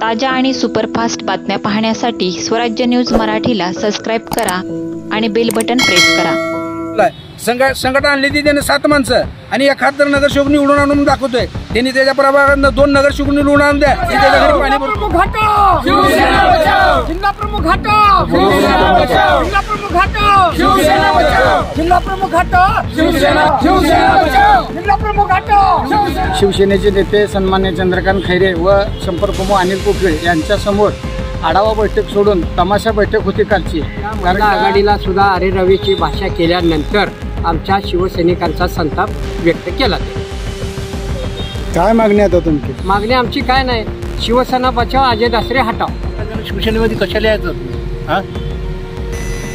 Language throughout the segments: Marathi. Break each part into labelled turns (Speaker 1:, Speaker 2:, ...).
Speaker 1: ताज्या आणि सुपरफास्ट बातम्या पाहण्यासाठी स्वराज्य न्यूज मराठीला सबस्क्राईब करा आणि बेल बटन प्रेस करा।
Speaker 2: संघटना आणली ती त्याने 7 माणसं आणि एखादं नगरसेवक निवडून आणून दाखवतोय। त्यांनी त्याच्या प्रभागात 2 नगरसेवक निवडून आणून द्या।
Speaker 3: जिल्हा प्रमुख हटाओ, शिवसेना बचाओ, जिल्हा प्रमुख हटाओ, शिवसेना बचाओ, जिल्हा प्रमुख हटाओ, शिवसेना बचाओ, जिल्हा प्रमुख हटाओ, शिवसेना बचाओ, जिल्हा प्रमुख हटाओ।
Speaker 4: शिवसेनेचे नेते सन्मान्य चंद्रकांत खैरे व संपर्कप्रमुख अनिल कोकिळे यांच्या समोर आढावा बैठक सोडून तमाशा बैठक होती कालची।
Speaker 5: कारण आघाडीला सुद्धा अरेरावीची भाषा केल्यानंतर आमच्या शिवसैनिकांचा संताप व्यक्त केला।
Speaker 4: काय मागणी आता तुमची?
Speaker 5: मागणी आमची काय नाही, शिवसेना बचाव, अजय दासरे हटाव।
Speaker 2: शिवसेनेमध्ये कशाला यायचं?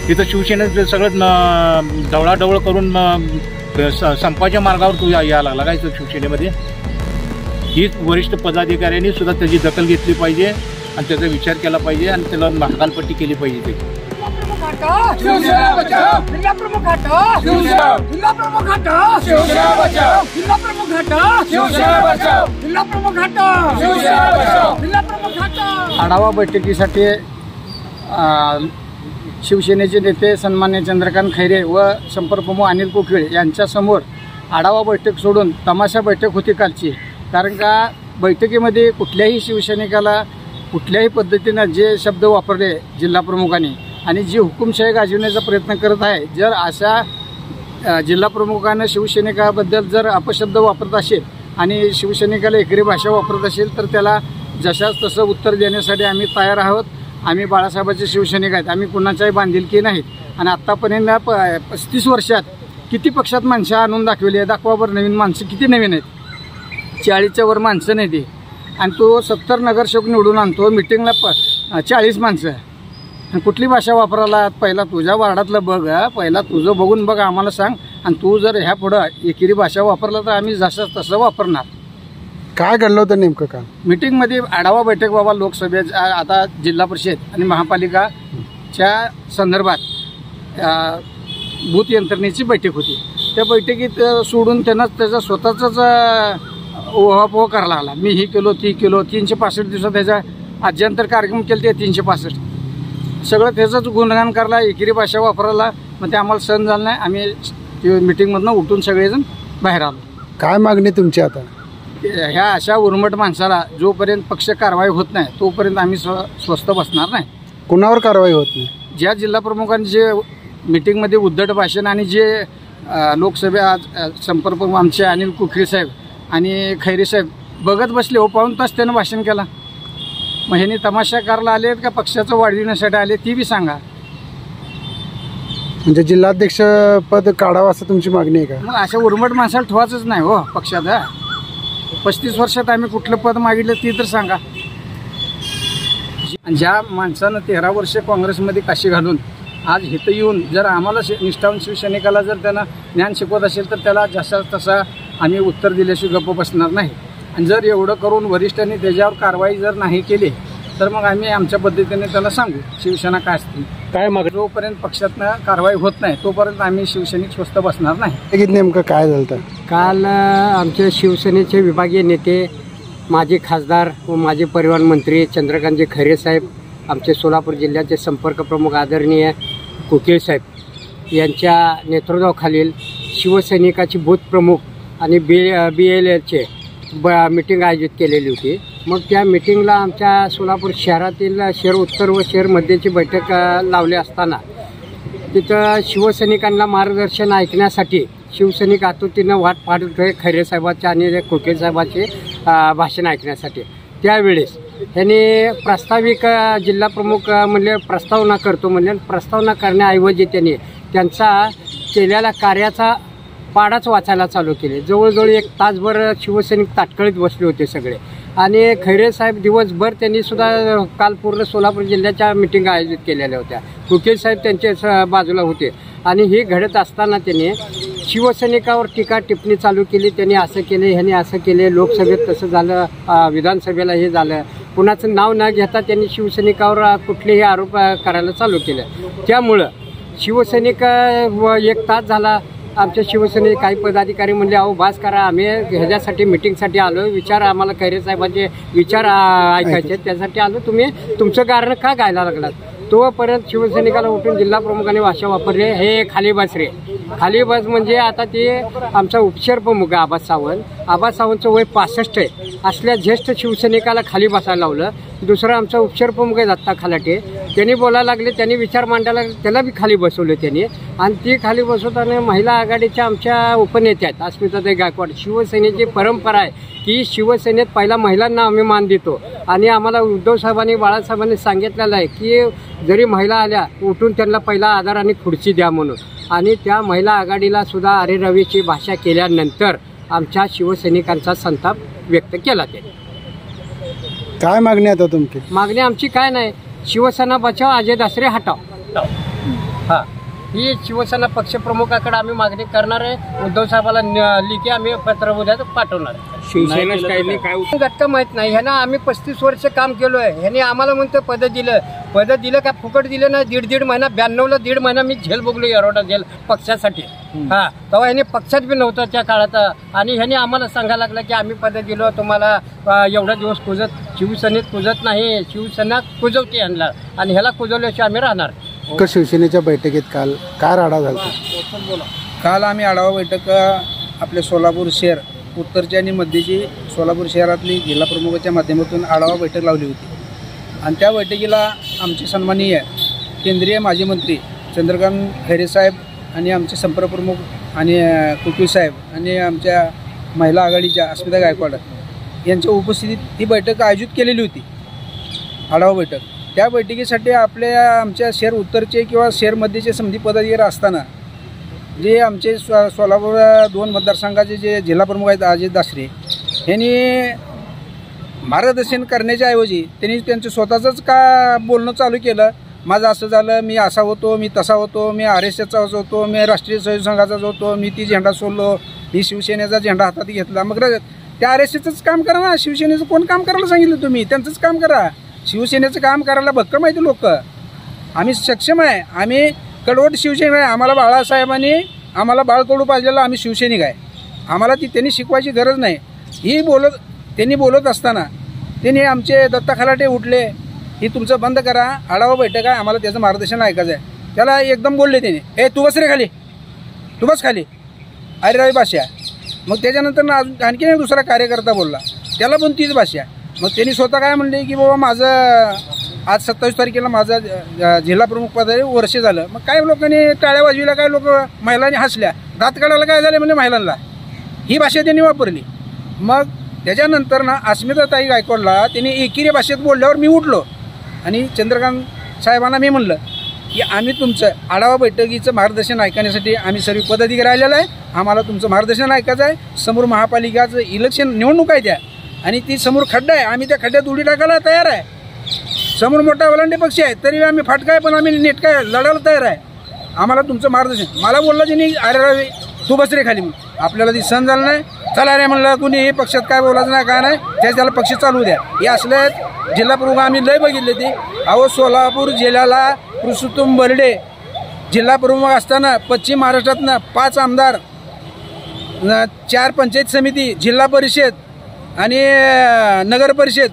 Speaker 2: तिथं शिवसेनेचं सगळं डवळाडवळ करून संपाच्या मार्गावर तू यायला लागला काय शिवसेनेमध्ये? ही वरिष्ठ पदाधिकाऱ्यांनी सुद्धा त्याची दखल घेतली पाहिजे आणि त्याचा विचार केला पाहिजे आणि त्याला हकालपट्टी केली पाहिजे।
Speaker 3: शिवसेना बचाओ, जिल्हा प्रमुख हटाओ, जिल्हा प्रमुख हटाओ, शिवसेना बचाओ, जिल्हा प्रमुख हटाओ, शिवसेना बचाओ, जिल्हा प्रमुख हटाओ, शिवसेना बचाओ, जिल्हा प्रमुख हटाओ।
Speaker 4: आढावा बैठकीसाठी शिवसेनेचे नेते सन्मान्य चंद्रकांत खैरे व संपर्कप्रमुख अनिल कोकिळे यांच्या समोर आढावा बैठक सोडून तमाशा बैठक होती कालची। कारण का बैठकीमध्ये कुठल्याही शिवसैनिकाला कुठल्याही पद्धतीनं जे शब्द वापरले जिल्हा प्रमुखांनी आणि जी हुकुमशाही गाजवण्याचा प्रयत्न करत आहे, जर अशा जिल्हा प्रमुखानं शिवसैनिकाबद्दल जर अपशब्द वापरत असेल आणि शिवसैनिकाला एकरी भाषा वापरत असेल तर त्याला जशाच तसं उत्तर देण्यासाठी आम्ही तयार आहोत। आम्ही बाळासाहेबांचे शिवसैनिक आहेत, आम्ही कुणाच्याही बांधिलकी नाहीत आणि आत्तापर्यंत 35 वर्षात किती पक्षात माणसं आणून दाखवली आहे? दाखवा बरं, नवीन माणसं किती नवीन आहेत? 40च्या वर माणसं नाही ती, आणि तो 70 नगरसेवक निवडून आणतो। मिटिंगला 40 माणसं, कुठली भाषा वापरायला? पहिला तुझ्या वार्डातलं बघ, पहिला तुझं बघून बघ, आम्हाला सांग। आणि तू जर ह्या पुढं एकेरी भाषा वापरला तर आम्ही जसं तसं वापरणार। काय घडलं होतं नेमकं? का मीटिंगमध्ये आढावा बैठक बाबा लोकसभेत आता जिल्हा परिषद आणि महापालिकाच्या संदर्भात बूथ यंत्रणेची बैठक होती। त्या बैठकीत सोडून त्यांना त्याचा स्वतःचाच ओहापोह करायला लागला। मी ही केलो, ती केलो, 365 दिवसात त्याचा आद्यंतर कार्यक्रम केले ते 365 सगळं त्याचंच गुणगान करायला, एकेरी भाषा वापरायला। मग ते आम्हाला सहन झालं नाही, आम्ही मीटिंगमधनं उठून सगळेजण बाहेर आलो।
Speaker 6: काय मागणी तुमची आता?
Speaker 4: ह्या अशा उर्मट माणसाला जोपर्यंत पक्ष कारवाई होत नाही तोपर्यंत आम्ही स्वस्थ बसणार नाही।
Speaker 6: कुणावर कारवाई होत नाही?
Speaker 4: ज्या जिल्हा प्रमुखांनी जे मीटिंगमध्ये उद्धट भाषण आणि जे लोकसभा संपर्क आमचे अनिल कोकिळे साहेब आणि खैरे साहेब बघत बसले, हो 1.5 तास त्यानं भाषण केला। मग ह्यांनी तमाशा करायला आले का पक्षाचं वाढविण्यासाठी आले ती बी सांगा।
Speaker 6: म्हणजे जिल्हाध्यक्ष पद काढावं असं तुमची मागणी आहे का?
Speaker 4: मग अशा उर्मट माणसाला ठेवायचंच नाही हो पक्षात। 35 वर्षात आम्ही कुठलं पद मागितलं ती तर सांगा। ज्या माणसानं 13 वर्ष काँग्रेसमध्ये काशी घालून आज इथं येऊन जर आम्हाला निष्ठावंत शिवसैनिकाला जर त्यांना ज्ञान शिकवत असेल तर त्याला जसा तसा आम्ही उत्तर दिल्याशिवाय गप्प बसणार नाही। आणि जर एवढं करून वरिष्ठांनी त्याच्यावर कारवाई जर नाही केली तर मग आम्ही आमच्या पद्धतीने त्याला सांगू शिवसेना काय असते काय। मग जोपर्यंत पक्षातनं कारवाई होत नाही तोपर्यंत आम्ही शिवसैनिक स्वस्त बसणार नाही।
Speaker 6: नेमकं काय झालं?
Speaker 5: काल आमचे शिवसेनेचे विभागीय नेते, माजी खासदार व माजी परिवहन मंत्री चंद्रकांतजी खैरे साहेब, आमचे सोलापूर जिल्ह्याचे संपर्क प्रमुख आदरणीय कोकिळे साहेब यांच्या नेतृत्वाखालील शिवसैनिकाची बूथ प्रमुख आणि BLLचे मीटिंग आयोजित केलेली होती। मग त्या मीटिंगला आमच्या सोलापूर शहरातील शहर उत्तर व शहर मध्यची बैठक लावली असताना तिथं शिवसैनिकांना मार्गदर्शन ऐकण्यासाठी शिवसैनिक आतुरतेनं वाट पाहत होते खैरे साहेबांचे आणि कोकिळे साहेबांचे भाषण ऐकण्यासाठी। त्यावेळेस त्यांनी प्रास्ताविक जिल्हा प्रमुख म्हणले प्रस्तावना करतो म्हणले, प्रस्तावना करण्याऐवजी त्यांनी त्यांचा केलेल्या कार्याचा पाडाच वाचायला चालू केले। जवळजवळ 1 तासभर शिवसैनिक ताटकळीत बसले होते सगळे। आणि खैरे साहेब दिवसभर त्यांनी सुद्धा काल पूर्ण सोलापूर जिल्ह्याच्या मिटिंग आयोजित केलेल्या होत्या। कोकिळे साहेब त्यांच्या बाजूला होते आणि हे घडत असताना त्यांनी शिवसैनिकावर टीका टिप्पणी चालू केली। त्यांनी असं केले, ह्यांनी असं केले, लोकसभेत तसं झालं, विधानसभेला हे झालं, कुणाचं नाव न घेता त्यांनी शिवसैनिकावर कुठलेही आरोप करायला चालू केले। त्यामुळं शिवसैनिक 1 तास झाला आमच्या शिवसेने काही पदाधिकारी म्हणले अहो बास करा, आम्ही ह्याच्यासाठी मिटिंगसाठी आलो, विचार आम्हाला खैरे साहेबांचे विचार ऐकायचे त्यासाठी आलो, तुम्ही तुमचं कारण का गायला लागलात? तोपर्यंत शिवसैनिकाला उठून जिल्हा प्रमुखांनी भाषा वापरली, हे खाली बस रे. खाली बस म्हणजे आता ते आमचा उपशहर प्रमुख आहे आबास सावंतचं वय 65 आहे. असल्या ज्येष्ठ शिवसैनिकाला खाली बसायला लावलं. दुसरं आमचा उपशहर प्रमुख आहे दत्ता खलाटे, त्यांनी बोलायला लागले, त्यांनी विचार मांडायला लागले, त्याला बी खाली बसवले त्यांनी. आणि ती खाली बसवताना महिला आघाडीच्या आमच्या उपनेत्या आहेत अस्मिताताई गायकवाड. शिवसेनेची परंपरा आहे की शिवसेनेत पहिला महिलांना आम्ही मान देतो आणि आम्हाला उद्धव साहेबांनी बाळासाहेबांनी सांगितलेलं आहे की जरी महिला आल्या उठून त्यांना पहिला आधार आणि खुर्ची द्या म्हणून. आणि त्या महिला आघाडीला सुद्धा अरेरवीची भाषा केल्यानंतर आमच्या शिवसैनिकांचा संताप व्यक्त केला. त्यांनी
Speaker 6: काय मागणी आता तुमची?
Speaker 5: मागणी आमची काय नाही, शिवसेना बचाव, अजय दासरे हटाव. हा, ही शिवसेना पक्षप्रमुखाकडे आम्ही मागणी करणार आहे. उद्धव साहेबाला लिखी आम्ही पत्र उद्या पाठवणार आहे. शिवसेना काय घटका माहित नाही. ह्यानं आम्ही 35 वर्ष काम केलो आहे. ह्याने आम्हाला म्हणतो पद दिलं का फुकट दिलं ना. दीड महिना 92ला 1.5 महिना मी झेल भोगलो, एरोडा जेल पक्षासाठी. हा, तेव्हा ह्याने पक्षात बी नव्हता त्या काळात. आणि ह्याने आम्हाला सांगायला लागलं की आम्ही पद दिलो तुम्हाला, एवढा दिवस शिवसेनेत कुजत नाही, शिवसेना कुजवते ह्यांना आणि ह्याला कुजवल्याशिवाय आम्ही राहणार.
Speaker 6: शिवसेनेच्या बैठकीत काल काय राडा झाला?
Speaker 4: काल आम्ही आढावा बैठक आपल्या सोलापूर शहर उत्तरची आणि मध्यची सोलापूर शहरातली जिल्हा प्रमुखाच्या माध्यमातून आढावा बैठक लावली होती. आणि त्या बैठकीला आमचे सन्माननीय केंद्रीय माजी मंत्री चंद्रकांत खैरे साहेब आणि आमचे संपर्क प्रमुख आणि कुकीळ साहेब आणि आमच्या महिला आघाडीच्या अस्मिता गायकवाड यांच्या उपस्थितीत ही बैठक आयोजित केलेली होती, आढावा बैठक. त्या बैठकीसाठी आमच्या शहर उत्तरचे किंवा शहर मध्यचे समधी पदाधिकारी असताना जे आमचे सोलापूर 2 मतदारसंघाचे जे जिल्हा प्रमुख आहेत अजय दासरे यांनी मार्गदर्शन करण्याच्या ऐवजी त्यांनी त्यांचं स्वतःचंच का बोलणं चालू केलं. माझं असं झालं, मी असा होतो, मी तसा होतो, मी RSSचा होतो, मी राष्ट्रीय स्वयंसेवक संघाचाच होतो, मी ती झेंडा सोडलो, मी शिवसेनेचा झेंडा हातात घेतला. मग त्या RSSचंच काम करा ना, शिवसेनेचं कोण काम करायला सांगितलं तुम्ही? त्यांचंच काम करा. शिवसेनेचं काम करायला भक्कम आहे ते लोक. आम्ही सक्षम आहे, आम्ही कडवट शिवसैनिक आहे. आम्हाला बाळासाहेबांनी आम्हाला बाळकडू पाजलेलं, आम्ही शिवसैनिक आहे. आम्हाला त्यांनी शिकवायची गरज नाही. त्यांनी बोलत असताना त्यांनी आमचे दत्ता खलाटे उठले, ही तुमचं बंद करा, आढावा बैठक आहे, आम्हाला त्याचं मार्गदर्शन ऐकायचं आहे. त्याला एकदम बोलले त्यांनी, ए तू बस रे खाली, तू बस खाली, अरे रावी भाषा. मग त्याच्यानंतर आणखी एक दुसरा कार्यकर्ता बोलला, त्याला पण तीच भाषा. मग त्यांनी स्वतः काय म्हणले की बाबा माझं आज 27 तारखेला माझा जिल्हा प्रमुख पदाचे वर्ष झालं. मग काय लोकांनी टाळ्या वाजविल्या, काय लोक महिलांनी हसल्या, दात काढायला काय झाले म्हणजे महिलांना, ही भाषा त्यांनी वापरली. मग त्याच्यानंतर ना अस्मिताताई गायकवाडला त्यांनी एकेरी भाषेत बोलल्यावर मी उठलो आणि चंद्रकांत साहेबांना मी म्हणलं की आम्ही तुमचं आढावा बैठकीचं मार्गदर्शन ऐकण्यासाठी आम्ही सर्व पदाधिकारी आलेलं आहे, आम्हाला तुमचं मार्गदर्शन ऐकायचं आहे. समोर महापालिकाचं इलेक्शन निवडणूक आहे त्या, आणि ती समोर खड्डा आहे, आम्ही त्या खड्ड्यात उडी टाकायला तयार आहे. समोर मोठा वलांडे पक्ष आहे तरी आम्ही फाटका आहे, पण आम्ही नेटका आहे, लढायला तयार आहे. आम्हाला तुमचं मार्गदर्शन. मला बोललं त्यांनी, अरे रावी तू बस रे खाली. आपल्याला ती सण झालं नाही, चला रे म्हणलं, कुणी पक्षात काय बोलायचं नाही काय नाही, त्याला पक्ष चालू द्या. हे असले जिल्हा प्रमुख आम्ही लय बघितले ते. अहो सोलापूर जिल्ह्याला पुरुषोत्तम बर्डे जिल्हा प्रमुख असताना पश्चिम महाराष्ट्रातनं 5 आमदार, 4 पंचायत समिती, जिल्हा परिषद आणि नगर परिषद,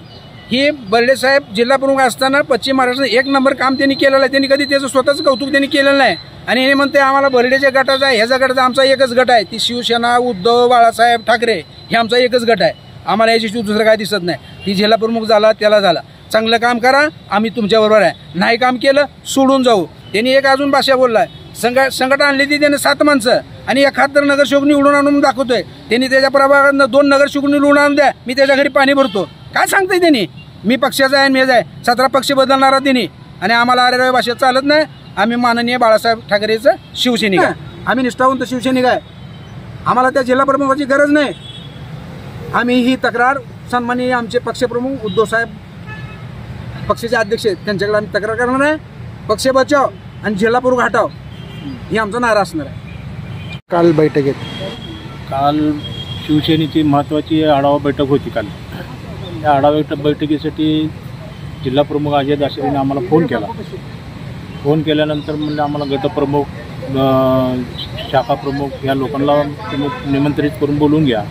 Speaker 4: ही बर्डे साहेब जिल्हा प्रमुख असताना पश्चिम महाराष्ट्रात 1 नंबर काम त्यांनी केलेलं आहे. त्यांनी कधी त्याचं स्वतःचं कौतुक त्यांनी केलेलं नाही. आणि हे म्हणते आम्हाला बर्डेच्या गटाचा आहे, ह्याचा गटाचा आमचा एकच गट आहे, ती शिवसेना उद्धव बाळासाहेब ठाकरे हे आमचा एकच गट आहे. आम्हाला याच्याशी दुसरं काय दिसत नाही. ती जिल्हा प्रमुख झाला त्याला झाला, चांगलं काम करा, आम्ही तुमच्याबरोबर आहे. नाही काम केलं सोडून जाऊ. त्यांनी एक अजून भाषा बोललाय, संघटन आणली ती त्याने 7 माणसं आणि 71 नगरसेवक निवडून आणून दाखवतोय. त्यांनी त्याच्या प्रभागात 2 नगरसेवक निवडून आणून द्या, मी त्याच्या घरी पाणी भरतो. काय सांगताय त्यांनी? मी पक्षाचा आहे, मेज आहे, 17 पक्ष बदलणारा त्यांनी. आणि आम्हाला अरे भाषा चालत नाही. आम्ही माननीय बाळासाहेब ठाकरेचं शिवसैनिक आहे, आम्ही निष्ठावंत शिवसैनिक आहे. आम्हाला त्या जिल्हा प्रमुखाची गरज नाही. आम्ही ही तक्रार सन्माननीय आमचे पक्षप्रमुख उद्धव साहेब पक्षाचे अध्यक्ष आहेत त्यांच्याकडे आम्ही तक्रार करणार आहे. पक्ष बचाव आणि जिल्हा प्रमुख हटाव ही आमचा नारा असणार आहे.
Speaker 6: काल बैठकीत
Speaker 2: शिवसेनेची महत्त्वाची आढावा बैठक होती काल. त्या आढावा बैठकीसाठी जिल्हा प्रमुख अजय दासरेने आम्हाला फोन केला. फोन केल्यानंतर म्हणजे आम्हाला गटप्रमुख शाखा प्रमुख या लोकांना तुम्ही निमंत्रित करून बोलून घ्या.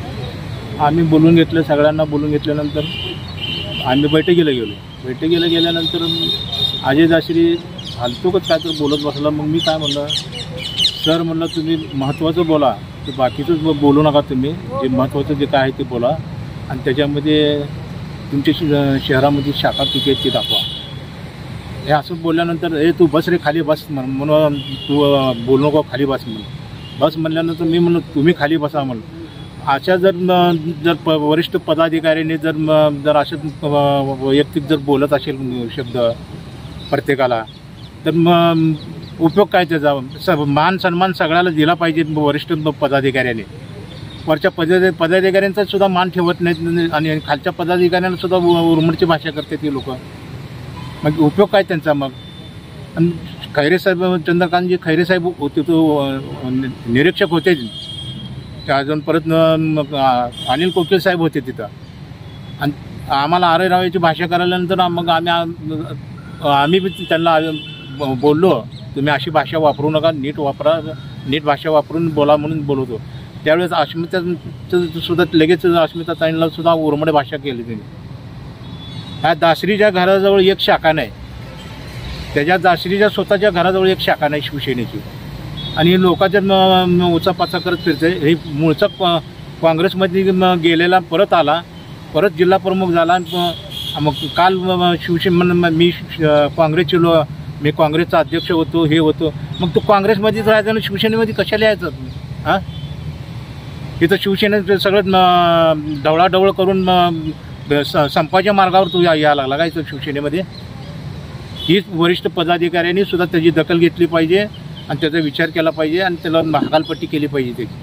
Speaker 2: आम्ही बोलून घेतलं, सगळ्यांना बोलून घेतल्यानंतर आम्ही बैठकीला गेलो. बैठकीला गेल्यानंतर अजय दासरी फालतूकच काय तर बोलत बसला. मग मी काय म्हणलं, सर म्हणलं तुम्ही महत्त्वाचं बोला, ते बाकीचंच बोलू नका. तुम्ही जे महत्त्वाचं जे काय आहे ते बोला आणि त्याच्यामध्ये तुमच्या शहरामध्ये शाखा किती आहेत ते दाखवा. हे असं बोलल्यानंतर तू बस रे खाली बस म्हणून तू बोलू नको, खाली बस म्हणून. बस म्हणल्यानंतर मी म्हणलं तुम्ही खाली बसा म्हणलं. अशा जर वरिष्ठ पदाधिकाऱ्यांनी जर असे वैयक्तिक जर बोलत असेल शब्द प्रत्येकाला, तर मग उपयोग काय त्याचा? मान सन्मान सगळ्याला दिला पाहिजे वरिष्ठ पदाधिकाऱ्याने. वरच्या पदाधिकाऱ्यांचा सुद्धा मान ठेवत नाहीत आणि खालच्या पदाधिकाऱ्यांना सुद्धा उर्मटची भाषा करते ती लोक. मग उपयोग काय त्यांचा? मग आणि खैरे साहेब, चंद्रकांतजी खैरे साहेब होते, तो निरीक्षक होते. अजून परत अनिल कोकीळ साहेब होते तिथं. आणि आम्हाला आरे रावायची भाषा करायल्यानंतर मग आम्ही त्यांना बोललो, तुम्ही अशी भाषा वापरू नका, नीट वापरा, नीट भाषा वापरून बोला म्हणून बोलवतो. त्यावेळेस अस्मिताचं सुद्धा लगेच अस्मिताताईंना सुद्धा उर्मट भाषा केली त्यांनी. ह्या दासरीच्या घराजवळ एक शाखा नाही, त्याच्या दासरीच्या स्वतःच्या घराजवळ एक शाखा नाही शिवसेनेची. आणि लोकांच्या उचापाचा करत फिरते. हे मूळचा काँग्रेसमध्ये गेलेला परत आला, परत जिल्हा प्रमुख झाला. मग काल मी काँग्रेसची मी काँग्रेसचा अध्यक्ष होतो, हे होतो. मग तो काँग्रेसमध्येच राहायचं आणि शिवसेनेमध्ये कशाला यायचं? हां, इथं शिवसेनेचं सगळं ढवळाढवळ करून संपाच्या मार्गावर तू यायला लागला का इथं शिवसेनेमध्ये? हीच वरिष्ठ पदाधिकाऱ्यांनी सुद्धा त्याची दखल घेतली पाहिजे आणि त्याचा विचार केला पाहिजे आणि त्याला हकालपट्टी केली पाहिजे त्याची.